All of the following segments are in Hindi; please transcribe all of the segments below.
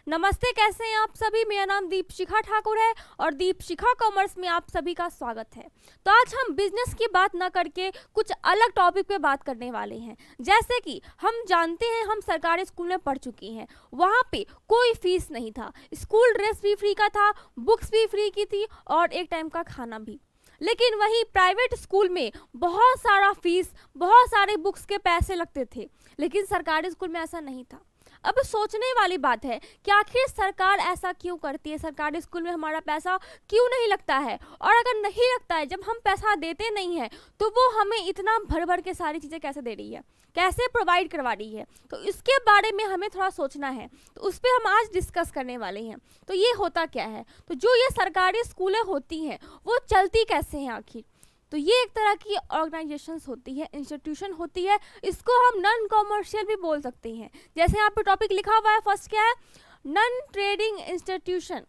नमस्ते, कैसे हैं आप सभी। मेरा नाम दीपशिखा ठाकुर है और दीपशिखा कॉमर्स में आप सभी का स्वागत है। तो आज हम बिजनेस की बात ना करके कुछ अलग टॉपिक पे बात करने वाले हैं। जैसे कि हम जानते हैं, हम सरकारी स्कूल में पढ़ चुकी हैं, वहाँ पे कोई फीस नहीं था, स्कूल ड्रेस भी फ्री का था, बुक्स भी फ्री की थी और एक टाइम का खाना भी। लेकिन वहीं प्राइवेट स्कूल में बहुत सारा फीस, बहुत सारे बुक्स के पैसे लगते थे, लेकिन सरकारी स्कूल में ऐसा नहीं था। अब सोचने वाली बात है कि आखिर सरकार ऐसा क्यों करती है, सरकारी स्कूल में हमारा पैसा क्यों नहीं लगता है, और अगर नहीं लगता है, जब हम पैसा देते नहीं हैं, तो वो हमें इतना भर भर के सारी चीज़ें कैसे दे रही है, कैसे प्रोवाइड करवा रही है। तो इसके बारे में हमें थोड़ा सोचना है, तो उस पर हम आज डिस्कस करने वाले हैं। तो ये होता क्या है, तो जो ये सरकारी स्कूलें होती हैं वो चलती कैसे हैं आखिर। तो ये एक तरह की ऑर्गेनाइजेशंस होती है, इंस्टीट्यूशन होती है, इसको हम नॉन कॉमर्शियल भी बोल सकते हैं। जैसे यहाँ पे टॉपिक लिखा हुआ है, फर्स्ट क्या है, नॉन ट्रेडिंग इंस्टीट्यूशन,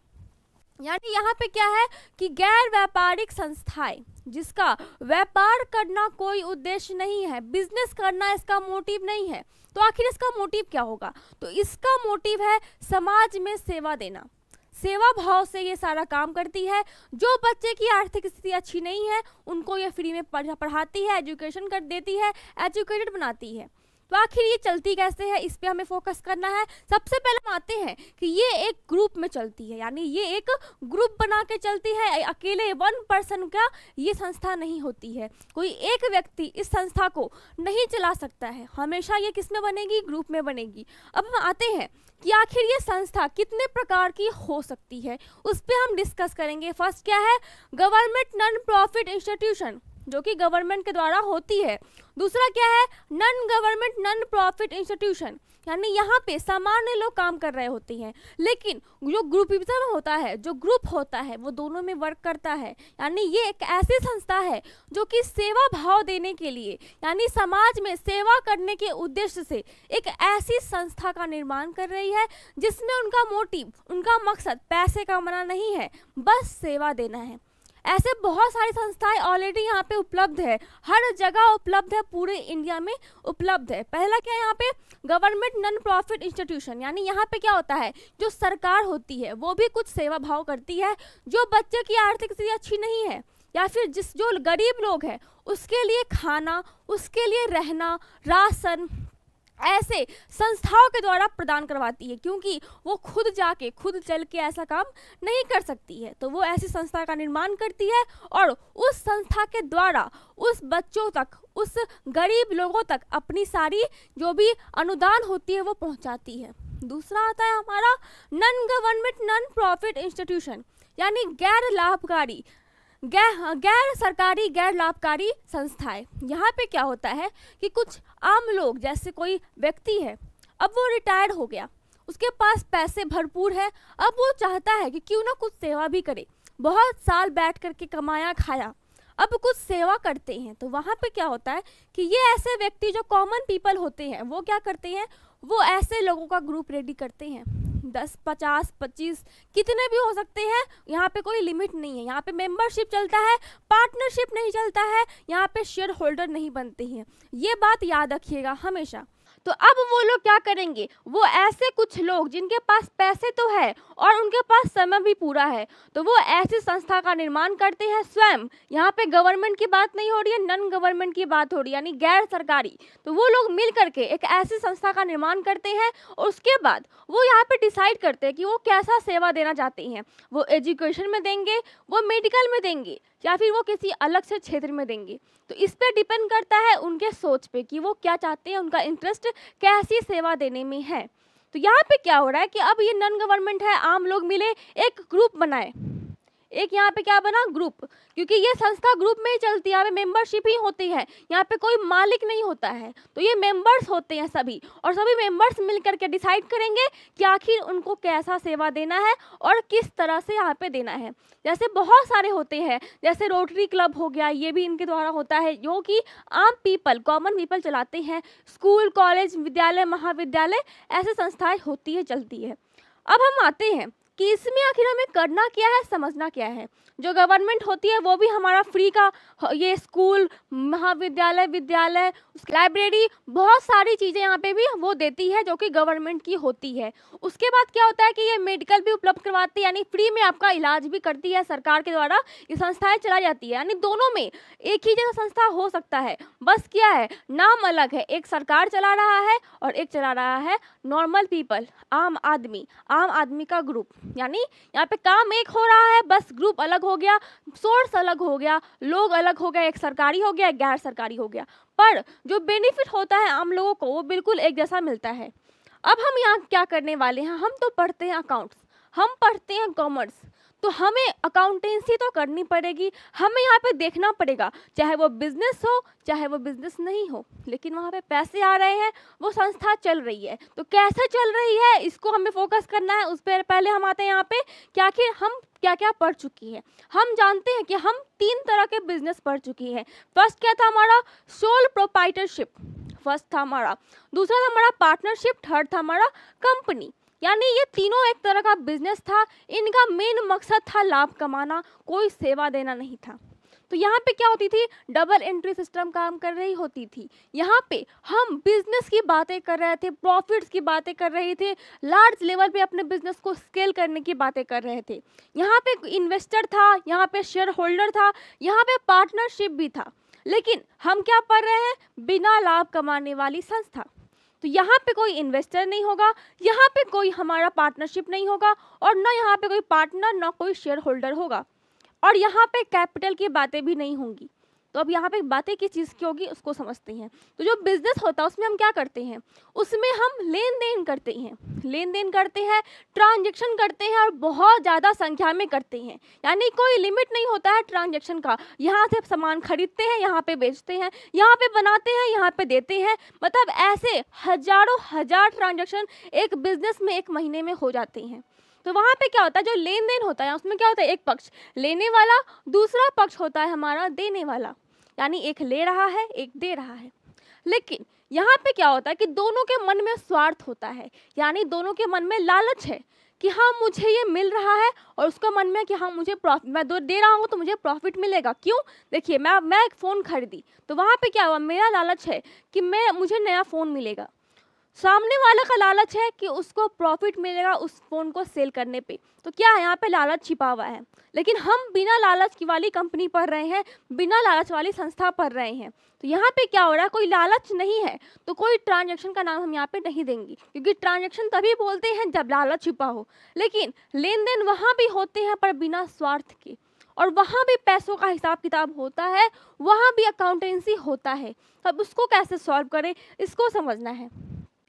यानी यहाँ पे क्या है कि गैर व्यापारिक संस्थाएं जिसका व्यापार करना कोई उद्देश्य नहीं है, बिजनेस करना इसका मोटिव नहीं है। तो आखिर इसका मोटिव क्या होगा, तो इसका मोटिव है समाज में सेवा देना। सेवा भाव से ये सारा काम करती है। जो बच्चे की आर्थिक स्थिति अच्छी नहीं है उनको ये फ्री में पढ़ाती है, एजुकेशन कर देती है, एजुकेटेड बनाती है। तो आखिर ये चलती कैसे है, इस पे हमें फोकस करना है। सबसे पहले हम आते हैं कि ये एक ग्रुप में चलती है, यानी ये एक ग्रुप बना के चलती है। अकेले वन पर्सन का ये संस्था नहीं होती है, कोई एक व्यक्ति इस संस्था को नहीं चला सकता है, हमेशा ये किस में बनेगी, ग्रुप में बनेगी। अब हम आते हैं कि आखिर ये संस्था कितने प्रकार की हो सकती है, उस पर हम डिस्कस करेंगे। फर्स्ट क्या है, गवर्नमेंट नॉन प्रॉफिट इंस्टीट्यूशन, जो कि गवर्नमेंट के द्वारा होती है। दूसरा क्या है, non government non profit institution, यानी यहाँ पे सामान्य लोग काम कर रहे होते हैं, लेकिन जो ग्रुपिज्म होता है, जो ग्रुप होता है, वो दोनों में वर्क करता है। यानी ये एक ऐसी संस्था है जो कि सेवा भाव देने के लिए, यानी समाज में सेवा करने के उद्देश्य से एक ऐसी संस्था का निर्माण कर रही है जिसमें उनका मोटिव, उनका मकसद पैसे कमाना नहीं है, बस सेवा देना है। ऐसे बहुत सारी संस्थाएं ऑलरेडी यहाँ पे उपलब्ध है, हर जगह उपलब्ध है, पूरे इंडिया में उपलब्ध है। पहला क्या है यहाँ पे, गवर्नमेंट नॉन प्रॉफिट इंस्टीट्यूशन, यानी यहाँ पे क्या होता है, जो सरकार होती है वो भी कुछ सेवा भाव करती है। जो बच्चे की आर्थिक स्थिति अच्छी नहीं है या फिर जो गरीब लोग हैं उसके लिए खाना, उसके लिए रहना, राशन ऐसे संस्थाओं के द्वारा प्रदान करवाती है, क्योंकि वो खुद जाके खुद चल के ऐसा काम नहीं कर सकती है। तो वो ऐसी संस्था का निर्माण करती है और उस संस्था के द्वारा उस बच्चों तक, उस गरीब लोगों तक अपनी सारी जो भी अनुदान होती है वो पहुंचाती है। दूसरा आता है हमारा non government non profit institution, यानी गैर सरकारी गैर लाभकारी संस्थाएं। यहाँ पे क्या होता है कि कुछ आम लोग, जैसे कोई व्यक्ति है, अब वो रिटायर्ड हो गया, उसके पास पैसे भरपूर है, अब वो चाहता है कि क्यों ना कुछ सेवा भी करे, बहुत साल बैठ करके कमाया खाया, अब कुछ सेवा करते हैं। तो वहाँ पे क्या होता है कि ये ऐसे व्यक्ति जो कॉमन पीपल होते हैं वो क्या करते हैं, वो ऐसे लोगों का ग्रुप रेडी करते हैं, 10, 50, 25 कितने भी हो सकते हैं, यहाँ पे कोई लिमिट नहीं है। यहाँ पे मेंबरशिप चलता है, पार्टनरशिप नहीं चलता है, यहाँ पे शेयर होल्डर नहीं बनते हैं, ये बात याद रखिएगा हमेशा। तो अब वो लोग क्या करेंगे, वो ऐसे कुछ लोग जिनके पास पैसे तो है और उनके पास समय भी पूरा है, तो वो ऐसी संस्था का निर्माण करते हैं स्वयं। यहाँ पे गवर्नमेंट की बात नहीं हो रही है, नॉन गवर्नमेंट की बात हो रही है, यानी गैर सरकारी। तो वो लोग मिल करके एक ऐसी संस्था का निर्माण करते हैं और उसके बाद वो यहाँ पे डिसाइड करते हैं कि वो कैसा सेवा देना चाहते हैं। वो एजुकेशन में देंगे, वो मेडिकल में देंगे, या फिर वो किसी अलग से क्षेत्र में देंगे। तो इस पे डिपेंड करता है उनके सोच पे कि वो क्या चाहते हैं, उनका इंटरेस्ट कैसी सेवा देने में है। तो यहाँ पे क्या हो रहा है कि अब ये नॉन गवर्नमेंट है, आम लोग मिले, एक ग्रुप बनाए, एक यहाँ पे क्या बना, ग्रुप, क्योंकि ये संस्था ग्रुप में ही चलती है, यहाँ पे मेंबरशिप ही होती है, यहाँ पे कोई मालिक नहीं होता है, तो ये मेंबर्स होते हैं सभी, और सभी मेंबर्स मिल करके डिसाइड करेंगे कि आखिर उनको कैसा सेवा देना है और किस तरह से यहाँ पे देना है। जैसे बहुत सारे होते हैं, जैसे रोटरी क्लब हो गया, ये भी इनके द्वारा होता है, जो कि आम पीपल, कॉमन पीपल चलाते हैं। स्कूल, कॉलेज, विद्यालय, महाविद्यालय, ऐसे संस्थाएं होती है, चलती है। अब हम आते हैं कि इसमें आखिर हमें करना क्या है, समझना क्या है। जो गवर्नमेंट होती है वो भी हमारा फ्री का ये स्कूल, महाविद्यालय, विद्यालय, लाइब्रेरी, बहुत सारी चीज़ें यहाँ पे भी वो देती है जो कि गवर्नमेंट की होती है। उसके बाद क्या होता है कि ये मेडिकल भी उपलब्ध करवाती है, यानी फ्री में आपका इलाज भी करती है सरकार के द्वारा, ये संस्थाएं चलाई जाती है। यानी दोनों में एक ही जैसा संस्था हो सकता है, बस क्या है, नाम अलग है। एक सरकार चला रहा है और एक चला रहा है नॉर्मल पीपल, आम आदमी का ग्रुप। यानी यहाँ पे काम एक हो रहा है, बस ग्रुप अलग हो गया, सोर्स अलग हो गया, लोग अलग हो गए, एक सरकारी हो गया, एक गैर सरकारी हो गया, पर जो बेनिफिट होता है आम लोगों को वो बिल्कुल एक जैसा मिलता है। अब हम यहाँ क्या करने वाले हैं, हम तो पढ़ते हैं अकाउंट्स, हम पढ़ते हैं कॉमर्स, तो हमें अकाउंटेंसी तो करनी पड़ेगी, हमें यहाँ पे देखना पड़ेगा, चाहे वो बिजनेस हो चाहे वो बिजनेस नहीं हो, लेकिन वहाँ पे पैसे आ रहे हैं, वो संस्था चल रही है, तो कैसे चल रही है इसको हमें फोकस करना है। उस पर पहले हम आते हैं यहाँ पे कि आखिर हम क्या क्या पढ़ चुकी हैं। हम जानते हैं कि हम 3 तरह के बिजनेस पढ़ चुकी हैं। फर्स्ट क्या था हमारा, सोल प्रोप्राइटरशिप, फर्स्ट था हमारा, दूसरा था हमारा पार्टनरशिप, थर्ड था हमारा कंपनी। यानी ये तीनों एक तरह का बिजनेस था, इनका मेन मकसद था लाभ कमाना, कोई सेवा देना नहीं था। तो यहाँ पे क्या होती थी, डबल एंट्री सिस्टम काम कर रही होती थी। यहाँ पे हम बिजनेस की बातें कर रहे थे, प्रॉफिट्स की बातें कर रहे थे, लार्ज लेवल पे अपने बिजनेस को स्केल करने की बातें कर रहे थे। यहाँ पे इन्वेस्टर था, यहाँ पे शेयर होल्डर था, यहाँ पे पार्टनरशिप भी था, लेकिन हम क्या पढ़ रहे हैं, बिना लाभ कमाने वाली संस्था। तो यहाँ पे कोई इन्वेस्टर नहीं होगा, यहाँ पे कोई हमारा पार्टनरशिप नहीं होगा, और ना यहाँ पे कोई पार्टनर, ना कोई शेयर होल्डर होगा, और यहाँ पे कैपिटल की बातें भी नहीं होंगी। तो अब यहाँ पे बातें किस चीज़ की होगी उसको समझते हैं। तो जो बिजनेस होता है उसमें हम क्या करते हैं, उसमें हम लेन देन करते हैं, ट्रांजैक्शन करते हैं, और बहुत ज़्यादा संख्या में करते हैं। यानी कोई लिमिट नहीं होता है ट्रांजैक्शन का। यहाँ से सामान खरीदते हैं, यहाँ पे बेचते हैं, यहाँ पे बनाते हैं, यहाँ पे देते हैं, मतलब ऐसे हजारों हजार ट्रांजैक्शन एक बिजनेस में एक महीने में हो जाते हैं। तो वहाँ पे क्या होता है, जो लेन देन होता है उसमें क्या होता है, एक पक्ष लेने वाला, दूसरा पक्ष होता है हमारा देने वाला। यानी एक ले रहा है, एक दे रहा है। लेकिन यहाँ पे क्या होता है कि दोनों के मन में स्वार्थ होता है, यानी दोनों के मन में लालच है कि हाँ मुझे ये मिल रहा है, और उसका मन में कि हाँ मुझे प्रॉफिट, मैं दे रहा हूँ तो मुझे प्रॉफिट मिलेगा। क्यों, देखिए मैं एक फ़ोन खरीदी, तो वहाँ पे क्या हुआ, मेरा लालच है कि मुझे नया फ़ोन मिलेगा, सामने वाला का लालच है कि उसको प्रॉफिट मिलेगा उस फ़ोन को सेल करने पे। तो क्या है, यहाँ पे लालच छिपा हुआ है। लेकिन हम बिना लालच की वाली कंपनी पढ़ रहे हैं, बिना लालच वाली संस्था पढ़ रहे हैं। तो यहाँ पे क्या हो रहा है, कोई लालच नहीं है, तो कोई ट्रांजैक्शन का नाम हम यहाँ पे नहीं देंगे, क्योंकि ट्रांजैक्शन तभी बोलते हैं जब लालच छिपा हो। लेकिन लेन देन वहाँ भी होते हैं पर बिना स्वार्थ के, और वहाँ भी पैसों का हिसाब किताब होता है, वहाँ भी अकाउंटेंसी होता है। अब उसको कैसे सॉल्व करें इसको समझना है।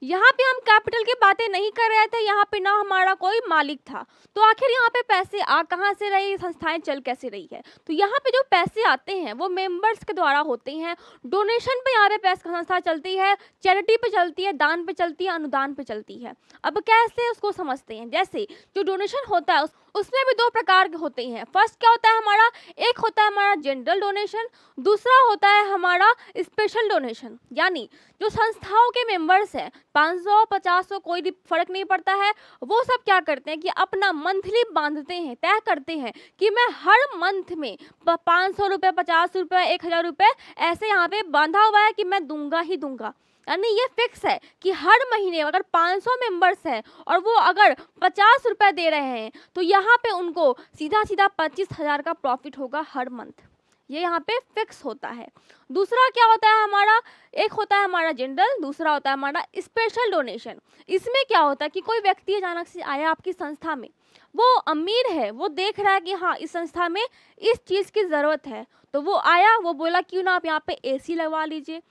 यहाँ पे हम कैपिटल की बातें नहीं कर रहे थे, यहाँ पे ना हमारा कोई मालिक था, तो आखिर यहाँ पे पैसे आ कहाँ से रही, संस्थाएं चल कैसे रही है। तो यहाँ पे जो पैसे आते हैं वो मेंबर्स के द्वारा होते हैं, डोनेशन पे यहाँ पे पैसा संस्था चलती है, चैरिटी पे चलती है, दान पे चलती है, अनुदान पे चलती है। अब कैसे उसको समझते हैं, जैसे जो डोनेशन होता है उसमें भी 2 प्रकार के होते हैं। फर्स्ट क्या होता है हमारा, एक होता है हमारा जनरल डोनेशन, दूसरा होता है हमारा स्पेशल डोनेशन। यानी जो संस्थाओं के मेंबर्स हैं, 500, 50 कोई फर्क नहीं पड़ता है, वो सब क्या करते हैं कि अपना मंथली बांधते हैं, तय करते हैं कि मैं हर मंथ में 500 रुपये, 50 रुपये, 1000 रुपये ऐसे यहाँ पे बांधा हुआ है कि मैं दूंगा ही दूंगा। यानी ये फिक्स है कि हर महीने अगर 500 मेंबर्स हैं और वो अगर 50 रुपये दे रहे हैं, तो यहाँ पे उनको सीधा 25,000 का प्रॉफिट होगा हर मंथ। ये यहाँ पे फिक्स होता है। दूसरा क्या होता है हमारा, एक होता है हमारा जनरल, दूसरा होता है हमारा स्पेशल डोनेशन। इसमें क्या होता है कि कोई व्यक्ति अचानक से आया आपकी संस्था में, वो अमीर है, वो देख रहा है कि हाँ इस संस्था में इस चीज़ की ज़रूरत है, तो वो आया, वो बोला क्यों ना आप यहाँ पे AC लगवा लीजिए।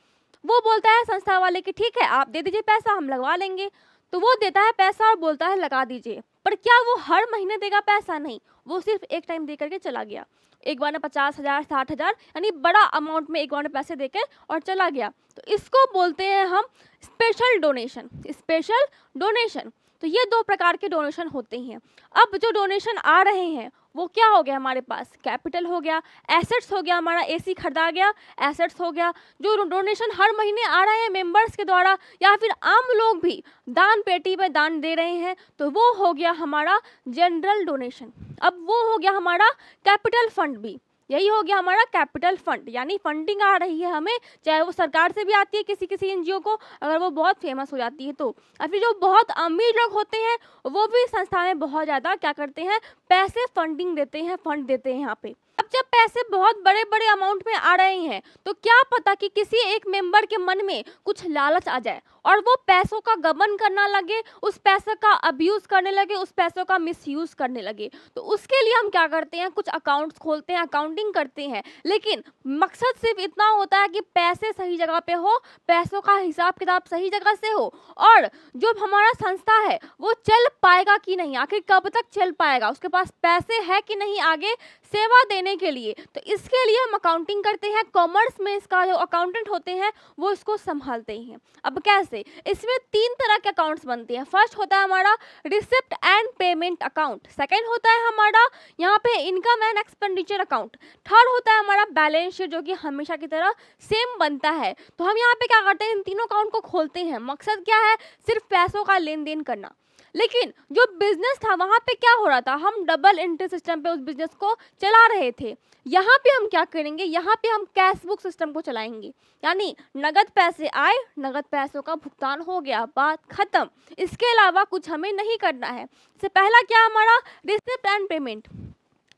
वो बोलता है संस्था वाले कि ठीक है आप दे दीजिए पैसा, हम लगवा लेंगे। तो वो देता है पैसा और बोलता है लगा दीजिए, पर क्या वो हर महीने देगा पैसा? नहीं, वो सिर्फ एक टाइम दे करके चला गया, एक बार में 50,000, 60,000, यानी बड़ा अमाउंट में एक बार में पैसे देकर और चला गया। तो इसको बोलते हैं हम स्पेशल डोनेशन। स्पेशल डोनेशन तो ये दो प्रकार के डोनेशन होते हैं। अब जो डोनेशन आ रहे हैं वो क्या हो गया हमारे पास, कैपिटल हो गया, एसेट्स हो गया, हमारा एसी खरीदा गया, एसेट्स हो गया। जो डोनेशन हर महीने आ रहे हैं मेंबर्स के द्वारा या फिर आम लोग भी दान पेटी में दान दे रहे हैं, तो वो हो गया हमारा जनरल डोनेशन। अब वो हो गया हमारा कैपिटल फंड भी, यही हो गया हमारा कैपिटल फंड, यानी फंडिंग आ रही है हमें, चाहे वो सरकार से भी आती है किसी किसी एनजीओ को, अगर वो बहुत फेमस हो जाती है तो। और फिर जो बहुत अमीर लोग होते हैं वो भी संस्था में बहुत ज़्यादा क्या करते हैं, पैसे फंडिंग देते हैं, फंड देते हैं यहाँ पे। अब जब पैसे बहुत बड़े बड़े अमाउंट में आ रहे हैं तो क्या पता कि किसी एक मेंबर के मन में कुछ लालच आ जाए और वो पैसों का गबन करना लगे, उस पैसे का अब्यूज करने लगे, उस पैसों का मिसयूज करने लगे। तो उसके लिए हम क्या करते हैं, कुछ अकाउंट्स खोलते हैं, अकाउंटिंग करते हैं, लेकिन मकसद सिर्फ इतना होता है कि पैसे सही जगह पे हो, पैसों का हिसाब किताब सही जगह से हो, और जो हमारा संस्था है वो चल पाएगा कि नहीं, आखिर कब तक चल पाएगा, उसके पास पैसे है कि नहीं आगे सेवा देने के लिए। तो इसके लिए हम अकाउंटिंग करते हैं। कॉमर्स में इसका जो अकाउंटेंट होते हैं वो इसको संभालते हैं। अब कैसे, इसमें 3 तरह के अकाउंट्स बनते हैं। फर्स्ट होता है हमारा receipt and payment account, second होता है हमारा यहाँ पे income and expenditure account, third होता है हमारा बैलेंस शीट, जो कि हमेशा की तरह सेम बनता है। तो हम यहाँ पे क्या करते हैं, इन तीनों अकाउंट को खोलते हैं। मकसद क्या है, सिर्फ पैसों का लेन देन करना। लेकिन जो बिजनेस था वहाँ पे क्या हो रहा था, हम डबल एंट्री सिस्टम पे उस बिजनेस को चला रहे थे। यहाँ पे हम क्या करेंगे, यहाँ पे हम कैश बुक सिस्टम को चलाएंगे, यानी नगद पैसे आए, नगद पैसों का भुगतान हो गया, बात खत्म। इसके अलावा कुछ हमें नहीं करना है। इससे पहला क्या हमारा रिसिप्ट एंड पेमेंट,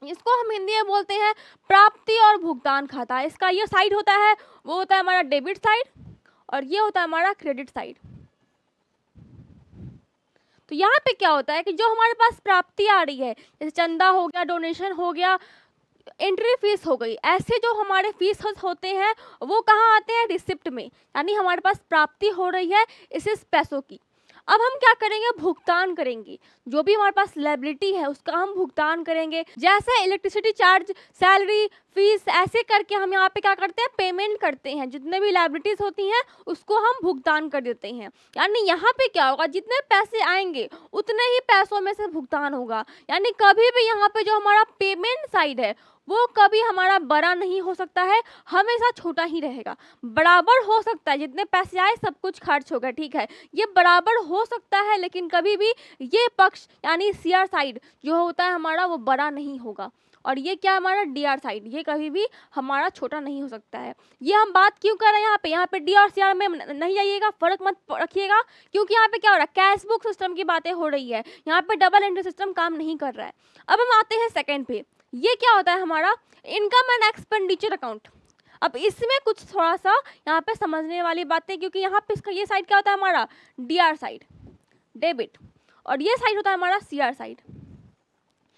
इसको हम हिंदी में बोलते हैं प्राप्ति और भुगतान खाता। इसका ये साइड होता है, वो होता है हमारा डेबिट साइड, और ये होता है हमारा क्रेडिट साइड। तो यहाँ पे क्या होता है कि जो हमारे पास प्राप्ति आ रही है, जैसे चंदा हो गया, डोनेशन हो गया, एंट्री फीस हो गई, ऐसे जो हमारे फीस होते हैं वो कहाँ आते हैं, रिसिप्ट में, यानी हमारे पास प्राप्ति हो रही है इस पैसों की। अब हम क्या करेंगे, भुगतान करेंगे, जो भी हमारे पास लायबिलिटी है उसका हम भुगतान करेंगे। जैसे इलेक्ट्रिसिटी चार्ज, सैलरी, फीस, ऐसे करके हम यहाँ पे क्या करते हैं, पेमेंट करते हैं। जितने भी लायबिलिटीज होती हैं उसको हम भुगतान कर देते हैं। यानी यहाँ पे क्या होगा, जितने पैसे आएंगे उतने ही पैसों में से भुगतान होगा। यानी कभी भी यहाँ पे जो हमारा पेमेंट साइड है वो कभी हमारा बड़ा नहीं हो सकता है, हमेशा छोटा ही रहेगा। बराबर हो सकता है, जितने पैसे आए सब कुछ खर्च होगा, ठीक है, ये बराबर हो सकता है, लेकिन कभी भी ये पक्ष यानी सीआर साइड जो होता है हमारा वो बड़ा नहीं होगा। और ये क्या हमारा डीआर साइड, ये कभी भी हमारा छोटा नहीं हो सकता है। ये हम बात क्यों कर रहे हैं यहाँ पे डी और सीआर में नहीं जाइएगा, फर्क मत रखिएगा, क्योंकि यहाँ पे क्या हो रहा है, कैश बुक सिस्टम की बातें हो रही है, यहाँ पे डबल एंट्री सिस्टम काम नहीं कर रहा है। अब हम आते हैं सेकेंड पे, ये क्या होता है हमारा इनकम एंड एक्सपेंडिचर अकाउंट। अब इसमें कुछ थोड़ा सा यहाँ पे समझने वाली बातें, क्योंकि यहाँ पे इसका ये साइड क्या होता है हमारा डीआर साइड, डेबिट, और ये साइड होता है हमारा सीआर साइड।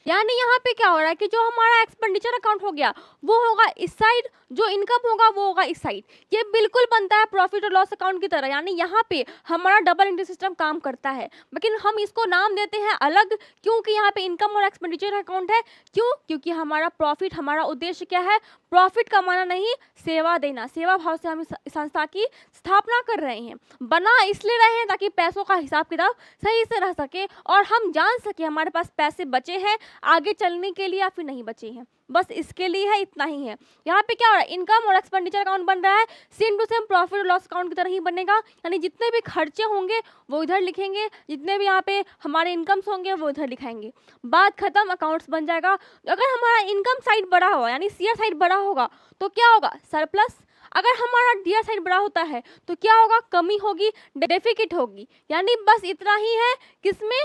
यानी यहाँ पे क्या हो रहा है कि जो हमारा एक्सपेंडिचर अकाउंट हो गया वो होगा इस साइड, जो इनकम होगा वो होगा इस साइड। ये बिल्कुल बनता है प्रॉफिट और लॉस अकाउंट की तरह, यानी यहाँ पे हमारा डबल एंट्री सिस्टम काम करता है, लेकिन हम इसको नाम देते हैं अलग, क्योंकि यहाँ पे इनकम और एक्सपेंडिचर अकाउंट है। क्यों, क्योंकि हमारा प्रॉफिट, हमारा उद्देश्य क्या है, प्रॉफिट कमाना नहीं, सेवा देना। सेवा भाव से हम संस्था की स्थापना कर रहे हैं, बना इसलिए रहे हैं ताकि पैसों का हिसाब किताब सही से रह सके और हम जान सके हमारे पास पैसे बचे हैं आगे चलने के लिए या फिर नहीं बचे हैं, बस इसके लिए है, इतना ही है। यहाँ पे क्या हो रहा है, इनकम और एक्सपेंडिचर अकाउंट बन रहा है, सेम टू सेम प्रॉफिट और लॉस अकाउंट की तरह ही बनेगा। यानी जितने भी खर्चे होंगे वो इधर लिखेंगे, जितने भी यहाँ पे हमारे इनकम्स होंगे वो इधर लिखाएंगे, बात खत्म, अकाउंट्स बन जाएगा। अगर हमारा इनकम साइड बड़ा होगा यानी सीआर साइड बड़ा होगा तो क्या होगा, सरप्लस। अगर हमारा डीआर साइड बड़ा होता है तो क्या होगा, कमी होगी, डेफिसिट होगी। यानी बस इतना ही है किसमें,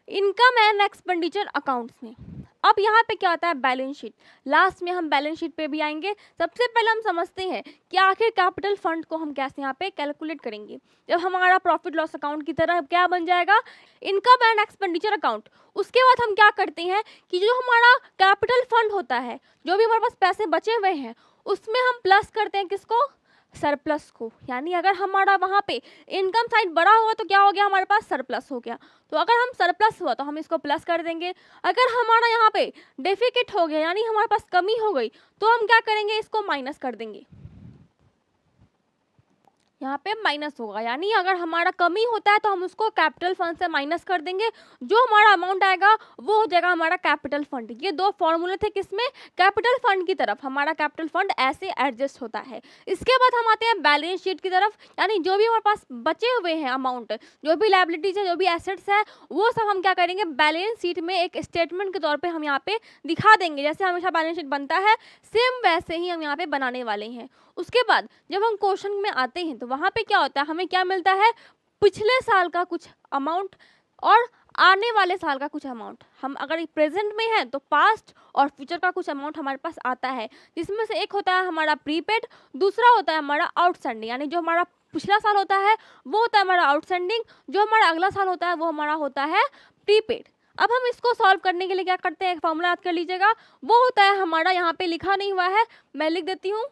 इनकम एंड एक्सपेंडिचर अकाउंट्स में। अब यहाँ पे क्या आता है, बैलेंस शीट। लास्ट में हम बैलेंस शीट पे भी आएंगे। सबसे पहले हम समझते हैं कि आखिर कैपिटल फंड को हम कैसे यहाँ पे कैलकुलेट करेंगे। जब हमारा प्रॉफिट लॉस अकाउंट की तरह क्या बन जाएगा, इनकम एंड एक्सपेंडिचर अकाउंट। उसके बाद हम क्या करते हैं कि जो हमारा कैपिटल फंड होता है, जो भी हमारे पास पैसे बचे हुए हैं, उसमें हम प्लस करते हैं किसको, सरप्लस को। यानी अगर हमारा वहाँ पे इनकम साइड बड़ा हुआ तो क्या हो गया, हमारे पास सरप्लस हो गया। तो अगर हम सरप्लस हुआ तो हम इसको प्लस कर देंगे। अगर हमारा यहाँ पे डेफिसिट हो गया यानी हमारे पास कमी हो गई तो हम क्या करेंगे, इसको माइनस कर देंगे। यहाँ पे माइनस होगा, यानी अगर हमारा कमी होता है तो हम उसको कैपिटल फंड से माइनस कर देंगे, जो हमारा अमाउंट आएगा वो हो जाएगा हमारा कैपिटल फंड। ये दो फॉर्मूले थे किसमें, कैपिटल फंड की तरफ। हमारा कैपिटल फंड ऐसे एडजस्ट होता है। इसके बाद हम आते हैं बैलेंस शीट की तरफ, यानी जो भी हमारे पास बचे हुए हैं अमाउंट, जो भी लायबिलिटीज है, जो भी एसेट्स है, वो सब हम क्या करेंगे, बैलेंस शीट में एक स्टेटमेंट के तौर पर हम यहाँ पे दिखा देंगे। जैसे हमेशा बैलेंस शीट बनता है सेम वैसे ही हम यहाँ पे बनाने वाले हैं। उसके बाद जब हम क्वेश्चन में आते हैं तो वहाँ पे क्या होता है, हमें क्या मिलता है, पिछले साल का कुछ अमाउंट और आने वाले साल का कुछ अमाउंट। हम अगर प्रेजेंट में हैं तो पास्ट और फ्यूचर का कुछ अमाउंट हमारे पास आता है, जिसमें से एक होता है हमारा प्रीपेड, दूसरा होता है हमारा आउटस्टैंडिंग। यानी जो हमारा पिछला साल होता है वो होता है हमारा आउटस्टैंडिंग, जो हमारा अगला साल होता है वो हमारा होता है प्रीपेड। अब हम इसको सॉल्व करने के लिए क्या करते हैं, एक फॉर्मूला याद कर लीजिएगा, वो होता है हमारा, यहाँ पे लिखा नहीं हुआ है, मैं लिख देती हूँ।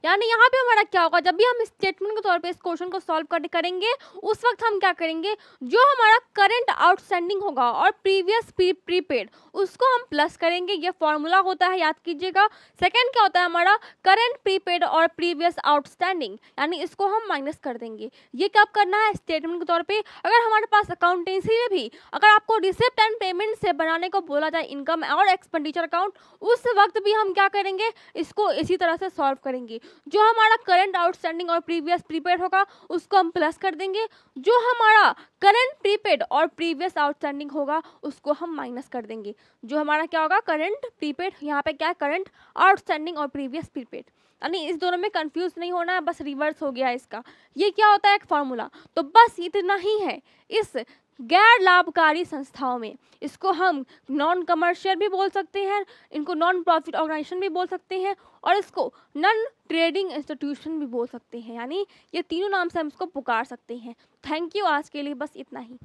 यानी यहाँ पे हमारा क्या होगा, जब भी हम स्टेटमेंट के तौर पे इस क्वेश्चन को सॉल्व करेंगे, उस वक्त हम क्या करेंगे, जो हमारा करंट आउटस्टैंडिंग होगा और प्रीवियस प्रीपेड, उसको हम प्लस करेंगे। ये फॉर्मूला होता है, याद कीजिएगा। सेकंड क्या होता है हमारा, करंट प्रीपेड और प्रीवियस आउटस्टैंडिंग, यानी इसको हम माइनस कर देंगे। ये कब करना है, स्टेटमेंट के तौर पर। अगर हमारे पास अकाउंटेंसी में भी अगर आपको रिसिप्ट एंड पेमेंट से बनाने को बोला जाए इनकम और एक्सपेंडिचर अकाउंट, उस वक्त भी हम क्या करेंगे, इसको इसी तरह से सॉल्व करेंगे। जो हमारा करंट आउटस्टैंडिंग और प्रीवियस प्रीपेड होगा उसको हम प्लस कर देंगे, जो हमारा करंट प्रीपेड और प्रीवियस आउटस्टैंडिंग होगा उसको हम माइनस कर देंगे। जो हमारा क्या होगा, करंट प्रीपेड, यहाँ पे क्या है, करंट आउटस्टैंडिंग और प्रीवियस प्रीपेड। यानी इस दोनों में कंफ्यूज नहीं होना है, बस रिवर्स हो गया इसका। ये क्या होता है, एक फॉर्मूला। तो बस इतना ही है इस गैर लाभकारी संस्थाओं में। इसको हम नॉन कमर्शियल भी बोल सकते हैं, इनको नॉन प्रॉफिट ऑर्गेनाइजेशन भी बोल सकते हैं, और इसको नॉन ट्रेडिंग इंस्टीट्यूशन भी बोल सकते हैं। यानी ये तीनों नाम से हम इसको पुकार सकते हैं। थैंक यू, आज के लिए बस इतना ही।